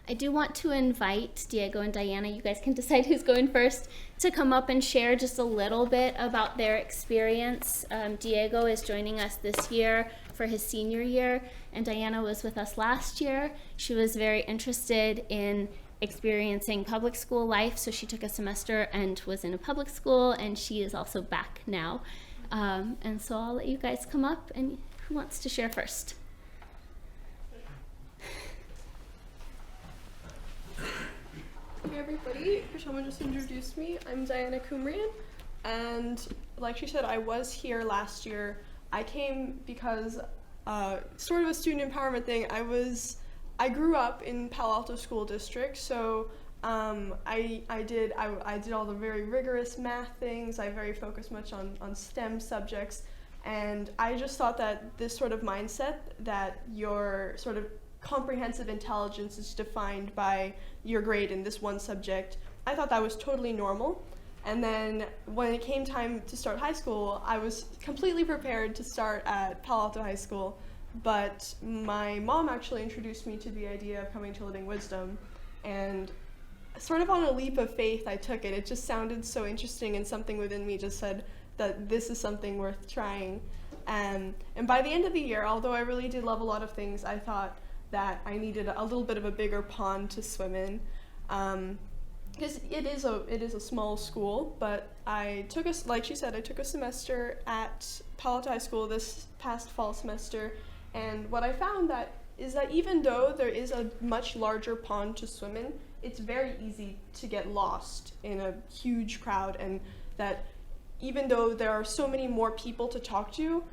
I do want to invite Diego and Diana, you guys can decide who's going first, to come up and share just a little bit about their experience. Diego is joining us this year for his senior year, and Diana was with us last year. She was very interested in experiencing public school life, so she took a semester and was in a public school, and she is also back now. And so I'll let you guys come up, and who wants to share first? Hey everybody, Kashama just introduced me. I'm Diana Kumrian, and like she said, I was here last year. I came because sort of a student empowerment thing. I grew up in Palo Alto School District, so I did all the very rigorous math things. I very focused much on STEM subjects, and I just thought that this sort of mindset that your sort of comprehensive intelligence is defined by your grade in this one subject, I thought that was totally normal. And then when it came time to start high school, I was completely prepared to start at Palo Alto High School, but my mom actually introduced me to the idea of coming to Living Wisdom, and sort of on a leap of faith I took it. It just sounded so interesting, and something within me just said that this is something worth trying. And by the end of the year, although I really did love a lot of things, I thought that I needed a little bit of a bigger pond to swim in, because it is a small school. But like she said, I took a semester at Palo Alto High School this past fall semester, and what I found is that even though there is a much larger pond to swim in, it's very easy to get lost in a huge crowd, and that even though there are so many more people to talk to,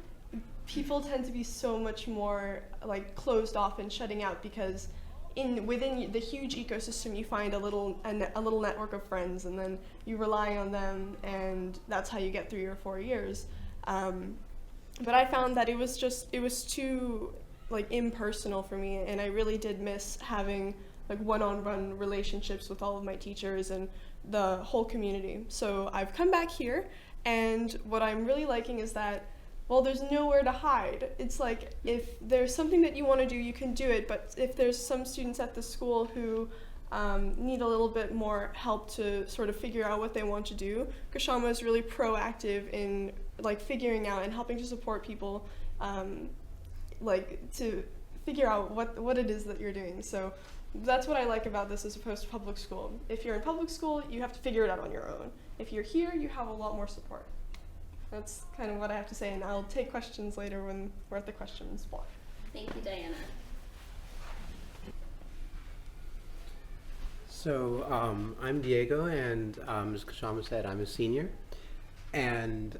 people tend to be so much more like closed off and shutting out, because within the huge ecosystem you find a little network of friends, and then you rely on them, and that's how you get through your 4 years. But I found that it was too like impersonal for me, and I really did miss having like one-on-one relationships with all of my teachers and the whole community. So I've come back here, and what I'm really liking is that, well, there's nowhere to hide. It's like, if there's something that you want to do, you can do it, but if there's some students at the school who need a little bit more help to sort of figure out what they want to do, Kashama is really proactive in like figuring out and helping to support people like to figure out what it is that you're doing. So that's what I like about this as opposed to public school. If you're in public school, you have to figure it out on your own. If you're here, you have a lot more support. That's kind of what I have to say, and I'll take questions later when we're at the questions block. Thank you, Diana. So I'm Diego, and as Kashama said, I'm a senior. And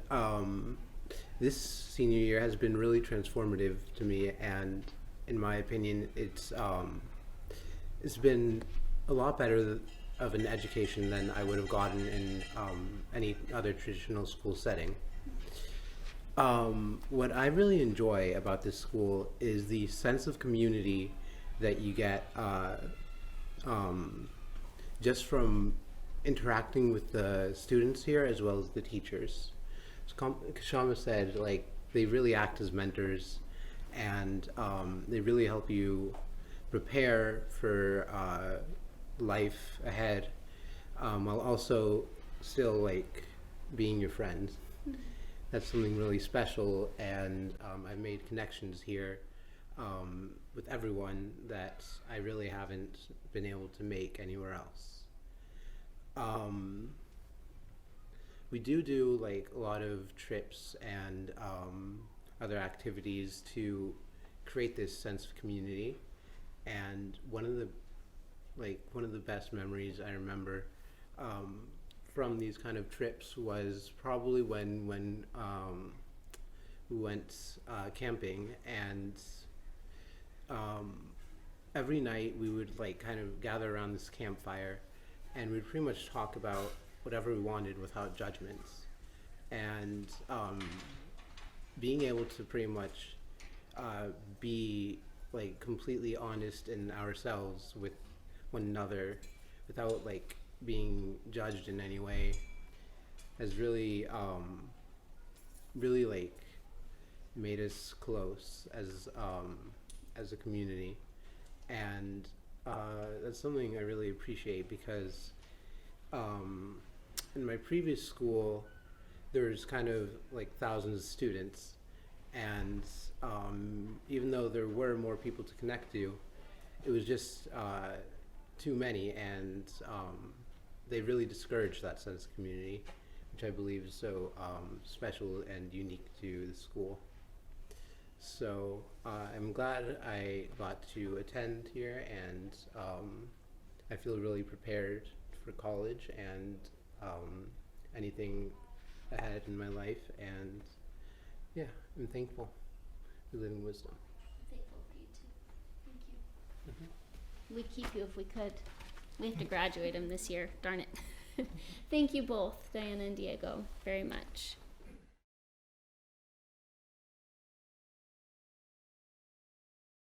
this senior year has been really transformative to me, and in my opinion, it's been a lot better of an education than I would have gotten in any other traditional school setting. What I really enjoy about this school is the sense of community that you get just from interacting with the students here as well as the teachers. As Kashama said, like, they really act as mentors, and they really help you prepare for life ahead, while also still like being your friends. That's something really special, and I've made connections here with everyone that I really haven't been able to make anywhere else. We do like a lot of trips and other activities to create this sense of community, and one of the best memories I remember from these kind of trips was probably when we went camping, and every night we would like kind of gather around this campfire, and we'd pretty much talk about whatever we wanted without judgments, and being able to pretty much be like completely honest in ourselves with one another without like being judged in any way has really really like made us close as a community. And that's something I really appreciate because in my previous school, there's kind of like thousands of students, and even though there were more people to connect to, it was just too many, and they really discouraged that sense of community, which I believe is so special and unique to the school. So I'm glad I got to attend here, and I feel really prepared for college and anything ahead in my life. And yeah, I'm thankful for Living Wisdom. I'm thankful for you too. Thank you. We'd keep you if we could. We have to graduate him this year. Darn it. Thank you both, Diana and Diego, very much.